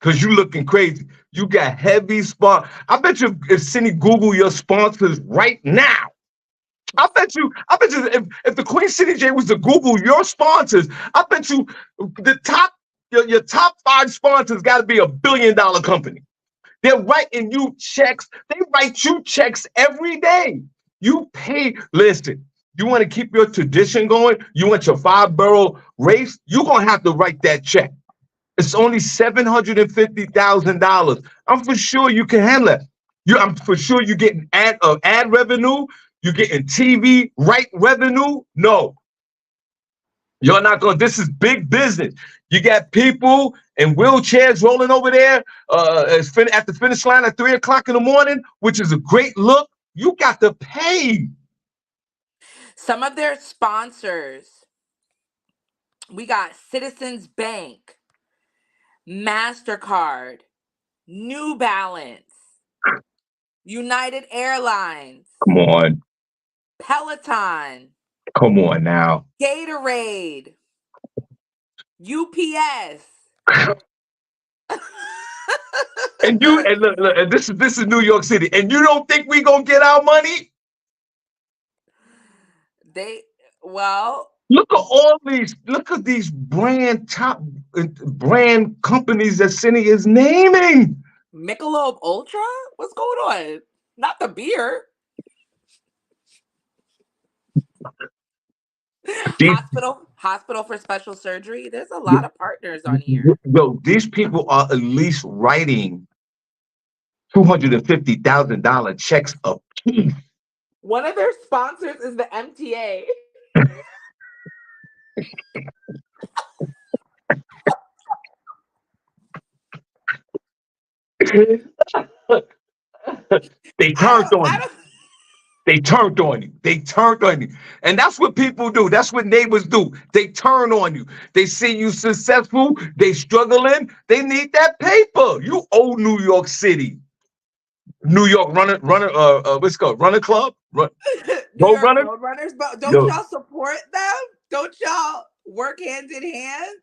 Speaker 1: Cause you looking crazy. You got heavy sponsors. I bet you if Cindy Google your sponsors right now. I bet you if the Queen City J was to Google your sponsors, I bet you the top your top five sponsors got to be $1 billion company. They're writing you checks. They write you checks every day. You pay. Listen, you want to keep your tradition going? You want your 5 borough race? You're gonna have to write that check. It's only $750,000. I'm for sure you can handle it. I'm for sure you're getting ad revenue. You're getting TV right revenue. No, you're not going. This is big business. You got people in wheelchairs rolling over there at the finish line at 3 o'clock in the morning, which is a great look. You got to pay.
Speaker 2: Some of their sponsors, we got Citizens Bank, MasterCard, New Balance, United Airlines,
Speaker 1: Come on,
Speaker 2: Peloton,
Speaker 1: come on now.
Speaker 2: Gatorade, UPS.
Speaker 1: And look, and this is New York City, and you don't think we gonna get our money?
Speaker 2: They, well,
Speaker 1: Look at all these. Look at these brand companies that Cindy is naming.
Speaker 2: Michelob Ultra? What's going on? Not the beer.
Speaker 1: These
Speaker 2: Hospital for special surgery. There's a lot of partners on here.
Speaker 1: yo, these people are at least writing $250,000 checks a piece.
Speaker 2: One of their sponsors is the MTA.
Speaker 1: They
Speaker 2: I
Speaker 1: turned
Speaker 2: don't
Speaker 1: on
Speaker 2: I
Speaker 1: you.
Speaker 2: don't
Speaker 1: They turned on you. They turned on you. And that's what people do. That's what neighbors do. They turn on you. They see you successful. They struggling. They need that paper. You owe New York City. New York what's it called? Runner Club?
Speaker 2: New
Speaker 1: Road
Speaker 2: York
Speaker 1: Runner?
Speaker 2: Roadrunners, but don't
Speaker 1: Yo,
Speaker 2: y'all support them? Don't y'all work hand in hand?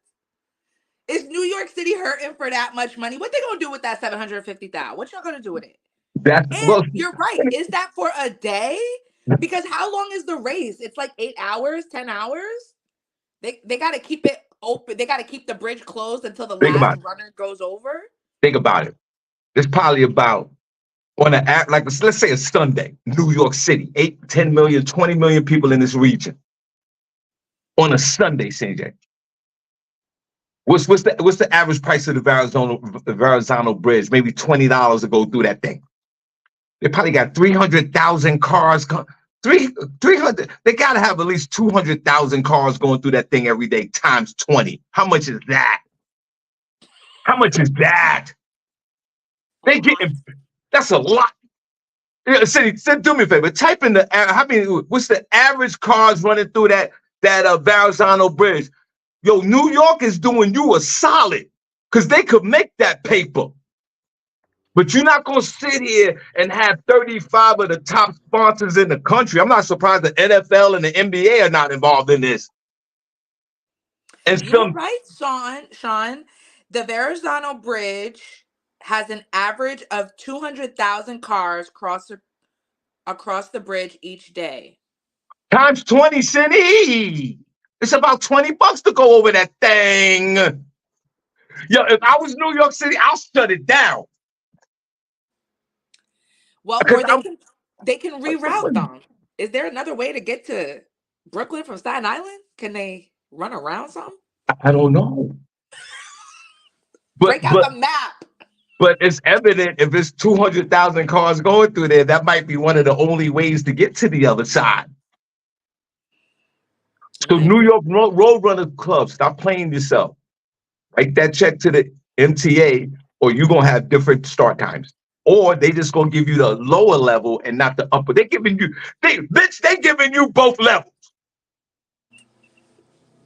Speaker 2: Is New York City hurting for that much money? What they gonna do with that 750,000? What y'all gonna do with it?
Speaker 1: that's,
Speaker 2: And
Speaker 1: well,
Speaker 2: you're right. Is that for a day? Because how long is the race? It's like 8 hours, 10 hours. They gotta keep it open. They gotta keep the bridge closed until the
Speaker 1: think
Speaker 2: last
Speaker 1: about it.
Speaker 2: runner goes over.
Speaker 1: Think about it. It's probably about on an app like let's say it's Sunday, New York City, 8, 10 million, 20 million people in this region. On a Sunday, CJ. What's the average price of the Verrazano Bridge? Maybe $20 to go through that thing. They probably got 300,000 cars. 300. They got to have at least 200,000 cars going through that thing every day times 20. How much is that? How much is that? They getting that's a lot. Yeah, do me a favor. Type in what's the average cars running through that Verrazano Bridge? Yo, New York is doing you a solid because they could make that paper. But you're not going to sit here and have 35 of the top sponsors in the country. I'm not surprised the NFL and the NBA are not involved in this. And
Speaker 2: You're
Speaker 1: some
Speaker 2: right, Sean. The Verrazano Bridge has an average of 200,000 cars across the bridge each day.
Speaker 1: times 20 city. It's about $20 to go over that thing. Yo, if I was New York City, I'll shut it down.
Speaker 2: Well,
Speaker 1: Because
Speaker 2: or they can reroute them. Is there another way to get to Brooklyn from Staten Island? Can they run around something?
Speaker 1: I don't know. But
Speaker 2: Break out
Speaker 1: but
Speaker 2: the map.
Speaker 1: but it's evident if it's 200,000 cars going through there, that might be one of the only ways to get to the other side. So
Speaker 2: My
Speaker 1: New
Speaker 2: goodness.
Speaker 1: York Roadrunner Club, stop playing yourself. Write that check to the MTA, or you're gonna have different start times. Or they just gonna give you the lower level and not the upper. They giving you both levels.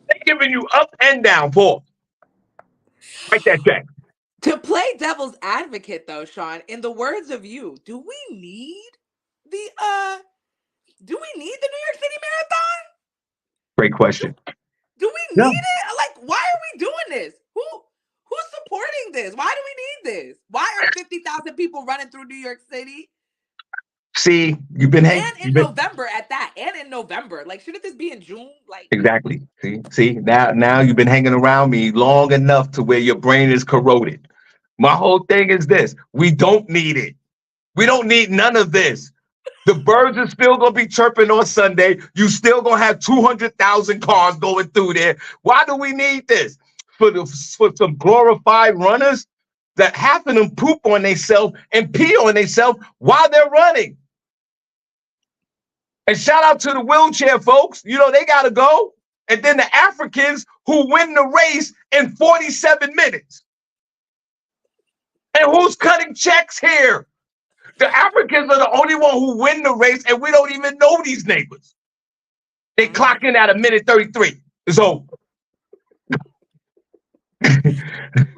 Speaker 1: They giving you up and down, Paul. Write that check.
Speaker 2: To play devil's advocate though, Sean, in the words of you, the do we need the New York City Marathon?
Speaker 1: Great question.
Speaker 2: Do we need
Speaker 1: Yeah.
Speaker 2: it? Like, why are we doing this? Who's supporting this? Why do we need this? Why are 50,000 people running through New York City?
Speaker 1: See,
Speaker 2: And in
Speaker 1: you've been
Speaker 2: November at that. And in November. Like, shouldn't this be in June? Like,
Speaker 1: exactly. See, now you've been hanging around me long enough to where your brain is corroded. My whole thing is this: we don't need it. We don't need none of this. The birds are still gonna be chirping on Sunday. You still gonna have 200,000 cars going through there. Why do we need this? For some glorified runners that half of them poop on themselves and pee on themselves while they're running. And shout out to the wheelchair folks. You know, they gotta go. And then the Africans who win the race in 47 minutes. And who's cutting checks here? The Africans are the only one who win the race, and we don't even know these neighbors. They clock in at a minute 33. So,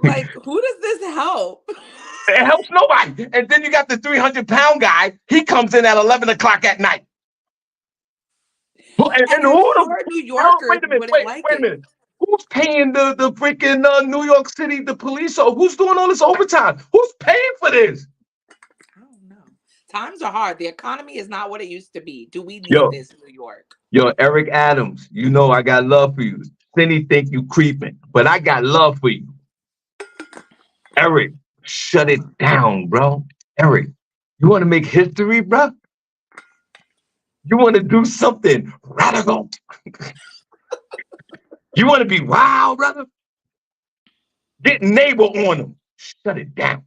Speaker 2: like, who does this help?
Speaker 1: it helps nobody. And then you got the 300-pound guy. He comes in at 11 o'clock at night. And who
Speaker 2: sure New Yorkers
Speaker 1: wait a minute,
Speaker 2: wouldn't like
Speaker 1: wait a minute. Who's paying the freaking New York City, the police? Or who's doing all this overtime? Who's paying for this?
Speaker 2: I don't know. Times are hard. The economy is not what it used to be. Do we need this, New York?
Speaker 1: Yo, Eric Adams, you know I got love for you. Cindy think you creeping, but I got love for you. Eric, shut it down, bro. Eric, you want to make history, bro? You want to do something radical? You want to be wild, brother? Get neighbor on them. Shut it down.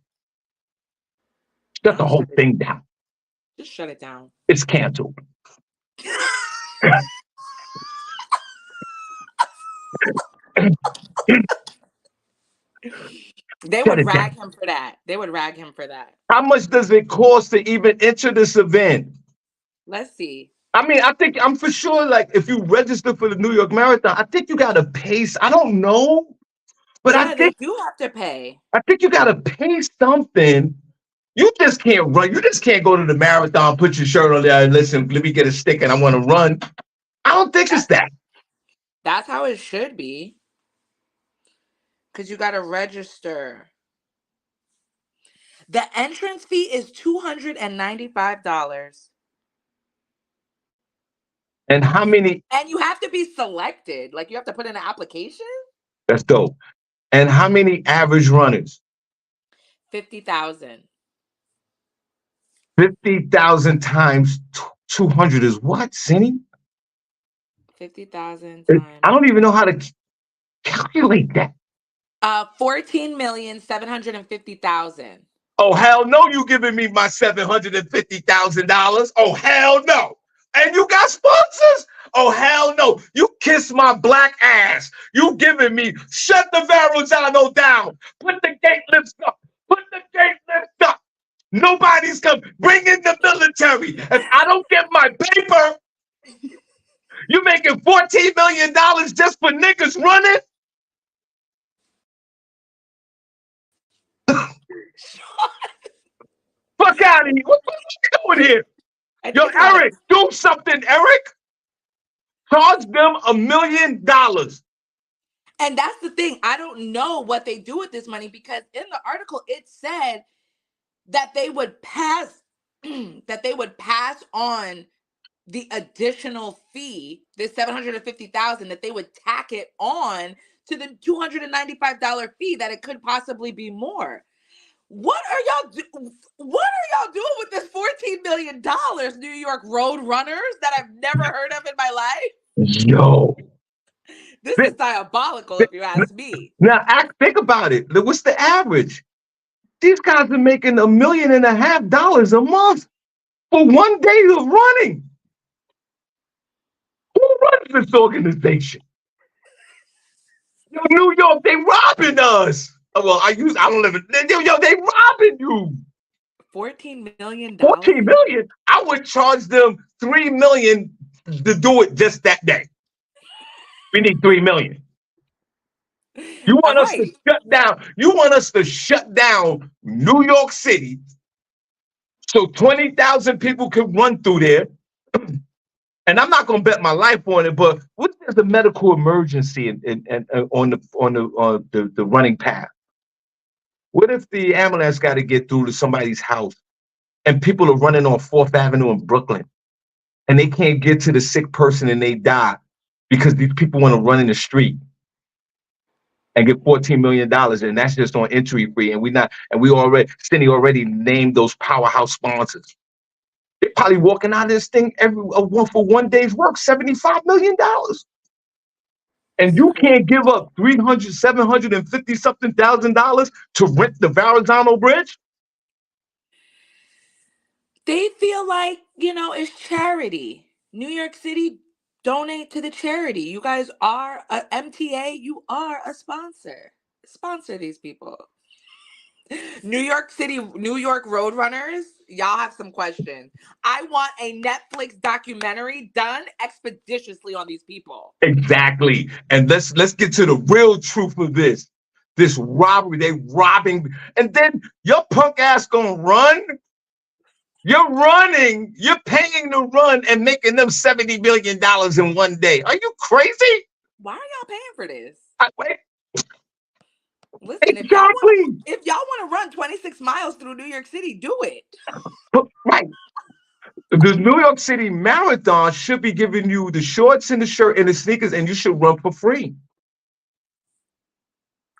Speaker 1: Shut the whole thing down.
Speaker 2: Just shut it down.
Speaker 1: It's canceled.
Speaker 2: They would rag him for that. They would rag him for that.
Speaker 1: How much does it cost to even enter this event?
Speaker 2: Let's see.
Speaker 1: I mean, I'm for sure, like, if you register for the New York Marathon, I think you got to pay. I don't know, but
Speaker 2: yeah,
Speaker 1: I think
Speaker 2: they do have to pay.
Speaker 1: I think you got to pay something. You just can't run. You just can't go to the marathon, put your shirt on there, and listen, let me get a stick and I want to run. I don't think it's that.
Speaker 2: That's how it should be. Because you got to register. The entrance fee is $295.
Speaker 1: And how many?
Speaker 2: And you have to be selected. Like, you have to put in an application?
Speaker 1: That's dope. And how many average runners?
Speaker 2: 50,000.
Speaker 1: 50,000 times 200 is what, Cindy?
Speaker 2: 50,000 times.
Speaker 1: I don't even know how to calculate that.
Speaker 2: 14,750,000.
Speaker 1: Oh, hell no, you giving me my $750,000. Oh, hell no. And you got sponsors? Oh, hell no. You kiss my black ass. You giving me, shut the Verrazano down. Put the gate lifts up. Put the gate lifts up. Nobody's coming. Bring in the military. If I don't get my paper, you making $14 million just for niggas running? Fuck out of here. What you doing here? Yo, Eric, do something, Eric. Charge them $1 million.
Speaker 2: And that's the thing. I don't know what they do with this money, because in the article it said that they would pass on the additional fee, this $750,000, that they would tack it on to the $295 fee, that it could possibly be more. What are y'all doing with this $14 million, New York road runners, that I've never heard of in my life?
Speaker 1: Yo.
Speaker 2: This is diabolical, if you ask me.
Speaker 1: Now, think about it. What's the average? These guys are making $1.5 million a month for 1 day of running. Who runs this organization? Yo, New York, they robbing us. Well, I don't live in. Yo, they robbing you.
Speaker 2: $14 million.
Speaker 1: $14 million. I would charge them $3 million to do it just that day. We need $3 million. You want us to shut down? You want us to shut down New York City so 20,000 people can run through there? And I'm not gonna bet my life on it, but what if there's a medical emergency and on the running path? What if the ambulance got to get through to somebody's house and people are running on Fourth Avenue in Brooklyn and they can't get to the sick person and they die because these people want to run in the street and get $14 million, and that's just on entry fee. And we already, Cindy already named those powerhouse sponsors. They're probably walking out of this thing for one day's work, $75 million. And you can't give up 300, 750 something $1,000 to rent the Verrazano Bridge?
Speaker 2: They feel like, it's charity. New York City, donate to the charity. You guys are a MTA, you are a sponsor. Sponsor these people. New York City, New York Roadrunners, y'all have some questions. I want a Netflix documentary done expeditiously on these people.
Speaker 1: Exactly. And let's get to the real truth of this. This robbery, they robbing, and then your punk ass gonna run. You're running, you're paying to run and making them $70 million in one day. Are you crazy?
Speaker 2: Why are y'all paying for this?
Speaker 1: Wait,
Speaker 2: Listen,
Speaker 1: exactly.
Speaker 2: if y'all want to run 26 miles through New York City, do it.
Speaker 1: Right. The New York City Marathon should be giving you the shorts and the shirt and the sneakers, and you should run for free.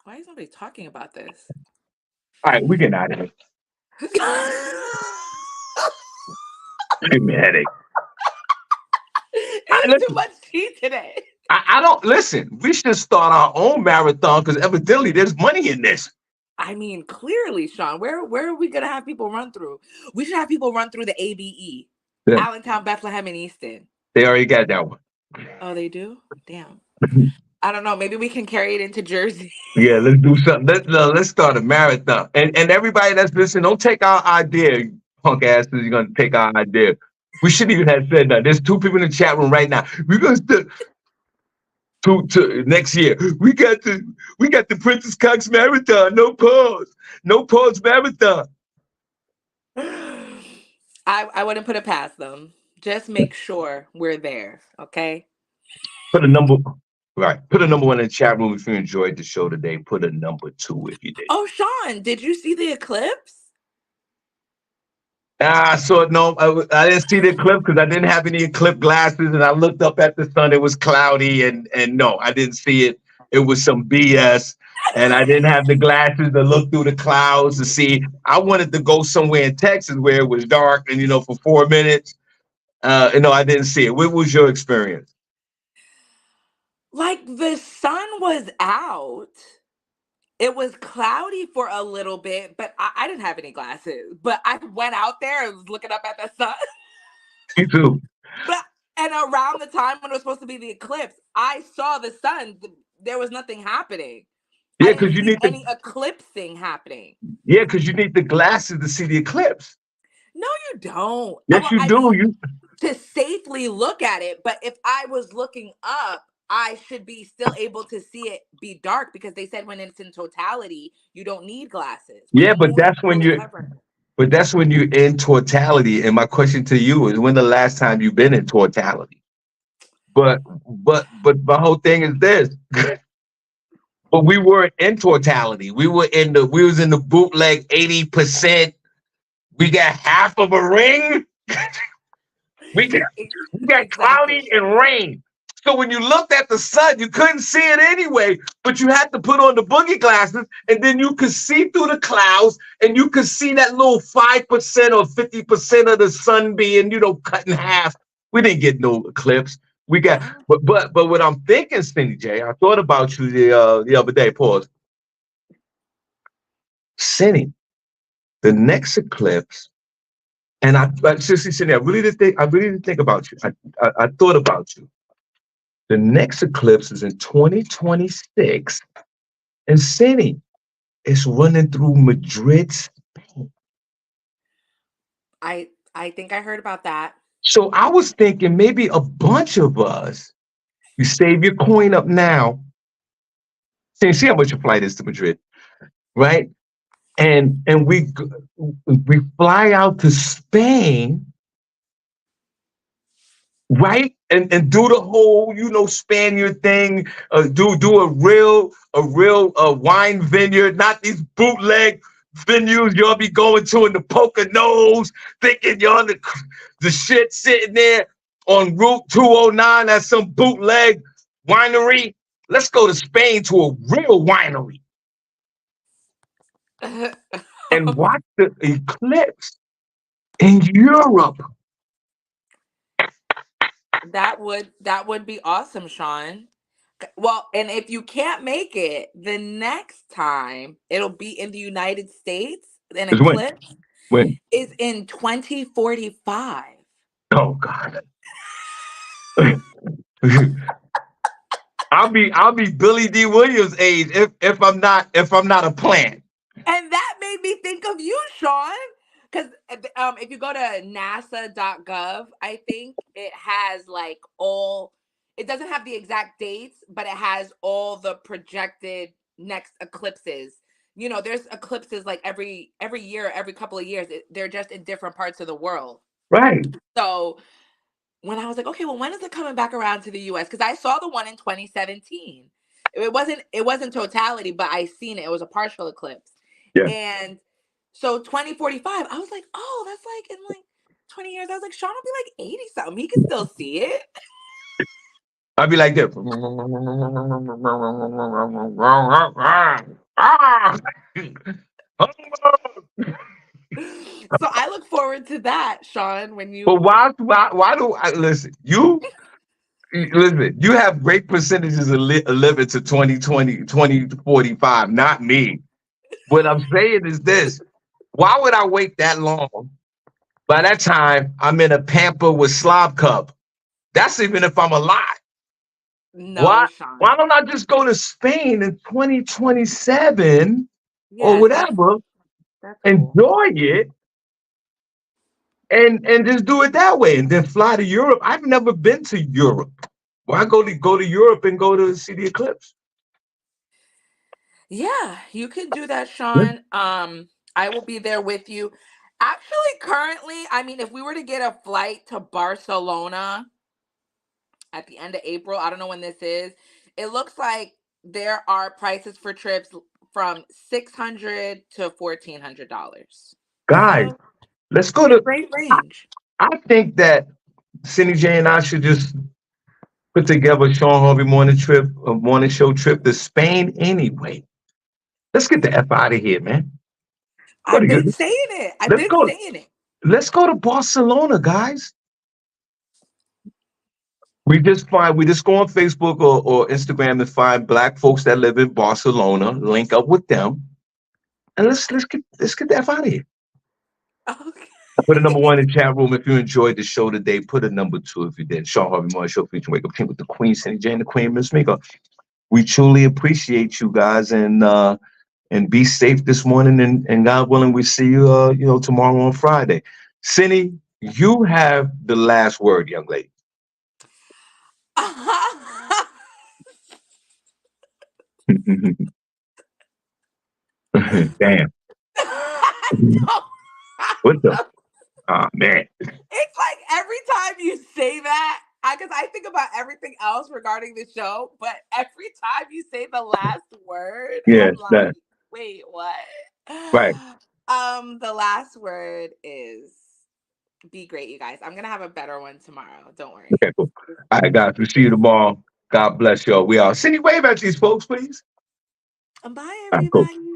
Speaker 2: Why is nobody talking about this?
Speaker 1: All right, we get out of here. Give me a headache.
Speaker 2: It's too much tea today.
Speaker 1: I don't listen. We should start our own marathon because evidently there's money in this.
Speaker 2: I mean, clearly, Shawn, where are we gonna have people run through? We should have people run through the ABE, Allentown, Bethlehem, and Easton.
Speaker 1: They already got that one.
Speaker 2: Oh, they do? Damn. I don't know. Maybe we can carry it into Jersey.
Speaker 1: Yeah, let's do something. Let's start a marathon. And everybody that's listening, don't take our idea, punk asses. You're gonna take our idea. We shouldn't even have said that. There's 2 people in the chat room right now. We're gonna to next year. We got the Princess Cox Marathon. No pause marathon.
Speaker 2: I wouldn't put it past them. Just make sure we're there, okay?
Speaker 1: Put a number 1 in the chat room if you enjoyed the show today. Put a number 2 if you did.
Speaker 2: Oh, Shawn, did you see the eclipse?
Speaker 1: So no, I didn't see the eclipse because I didn't have any eclipse glasses, and I looked up at the sun. It was cloudy, and no, I didn't see it. It was some BS, and I didn't have the glasses to look through the clouds to see. I wanted to go somewhere in Texas where it was dark, and for 4 minutes. No, I didn't see it. What was your experience?
Speaker 2: Like the sun was out. It was cloudy for a little bit, but I didn't have any glasses. But I went out there and was looking up at the sun.
Speaker 1: Me too.
Speaker 2: And around the time when it was supposed to be the eclipse, I saw the sun. There was nothing happening.
Speaker 1: Yeah, because you need
Speaker 2: any eclipsing happening.
Speaker 1: Yeah, because you need the glasses to see the eclipse.
Speaker 2: No, you don't.
Speaker 1: Yes, you do.
Speaker 2: To safely look at it. But if I was looking up, I should be still able to see it be dark because they said when it's in totality, you don't need glasses.
Speaker 1: Yeah, but that's when you're in totality. And my question to you is, when the last time you've been in totality? But my whole thing is this. But we weren't in totality. We was in the bootleg 80%. We got half of a ring. we got cloudy and rain. So when you looked at the sun, you couldn't see it anyway, but you had to put on the boogie glasses, and then you could see through the clouds, and you could see that little 5% or 50% of the sun being, cut in half. We didn't get no eclipse. We got, but what I'm thinking, SennyJ, I thought about you the other day. Pause. Senny, the next eclipse, and seriously, Senny, I really did think about you. I thought about you. The next eclipse is in 2026, and Senny, it's running through Madrid, Spain.
Speaker 2: I think I heard about that.
Speaker 1: So I was thinking maybe a bunch of us, you save your coin up now. See how much your flight is to Madrid, right? And we fly out to Spain, right? And do the whole, Spaniard thing. Do a real wine vineyard, not these bootleg venues y'all be going to in the Poconos, thinking y'all the shit sitting there on Route 209 at some bootleg winery. Let's go to Spain to a real winery and watch the eclipse in Europe.
Speaker 2: That would be awesome, Sean. Well, and if you can't make it, the next time it'll be in the United States, an
Speaker 1: Is when?
Speaker 2: eclipse
Speaker 1: When?
Speaker 2: is in 2045.
Speaker 1: Oh God. I'll be Billy D. Williams age if I'm not a plant.
Speaker 2: And that made me think of you, Sean. Because if you go to nasa.gov, I think it has like it doesn't have the exact dates, but it has all the projected next eclipses. There's eclipses like every year, every couple of years. They're just in different parts of the world.
Speaker 1: Right.
Speaker 2: So when I was like, okay, well, when is it coming back around to the US? Because I saw the one in 2017. It wasn't totality, but I seen it. It was a partial eclipse.
Speaker 1: Yeah.
Speaker 2: And so 2045, I was like, oh, that's like in like 20 years. I was like, Sean will be like 80 something. He can still see it.
Speaker 1: I'll be like this.
Speaker 2: So I look forward to that, Sean, when you.
Speaker 1: But why do I listen? Listen, you have great percentages of living to 2020, 2045, not me. What I'm saying is this: why would I wait that long? By that time, I'm in a pamper with slob cup. That's even if I'm alive.
Speaker 2: No,
Speaker 1: Why?
Speaker 2: Sean.
Speaker 1: Why don't I just go to Spain in 2027 or
Speaker 2: Yes,
Speaker 1: whatever,
Speaker 2: that's cool.
Speaker 1: enjoy it, and just do it that way, and then fly to Europe? I've never been to Europe. Why go to Europe and go to see the eclipse?
Speaker 2: Yeah, you can do that, Sean. I will be there with you. Actually, currently, I mean, if we were to get a flight to Barcelona at the end of April, I don't know when this is. It looks like there are prices for trips from $600 to $1,400.
Speaker 1: Guys,
Speaker 2: So
Speaker 1: let's go
Speaker 2: a
Speaker 1: to.
Speaker 2: great
Speaker 1: I,
Speaker 2: range.
Speaker 1: I think that SennyJ and I should just put together a Shawn Harvey morning trip, a morning show trip to Spain anyway. Let's get the F out of here, man. What
Speaker 2: I've
Speaker 1: are
Speaker 2: been
Speaker 1: you?
Speaker 2: saying it. I've
Speaker 1: Let's
Speaker 2: been
Speaker 1: go.
Speaker 2: saying it.
Speaker 1: Let's go to Barcelona, guys. We just go on Facebook or Instagram and find Black folks that live in Barcelona. Link up with them, and let's get the F out of here.
Speaker 2: Okay.
Speaker 1: Put a number one in the chat room if you enjoyed the show today. Put a number two if you did. Shawn Harvey Morning Show featuring Wake Up Team with the Queen, SennyJ, and the Queen, Miss Miko. We truly appreciate you guys, and be safe this morning, and God willing, we see you tomorrow on Friday. Cindy, you have the last word, young lady. Damn.
Speaker 2: No.
Speaker 1: What the? Oh man.
Speaker 2: It's like every time you say that, because I think about everything else regarding the show, but every time you say the last word,
Speaker 1: Yeah,
Speaker 2: I'm like,
Speaker 1: that
Speaker 2: wait, what?
Speaker 1: right.
Speaker 2: The last word is be great, you guys. I'm gonna have a better one tomorrow. Don't worry.
Speaker 1: Okay, cool. All right, guys. We'll see you tomorrow. God bless y'all. We are. Cindy, wave at these folks, please.
Speaker 2: Bye,
Speaker 1: All right, cool.
Speaker 2: everybody.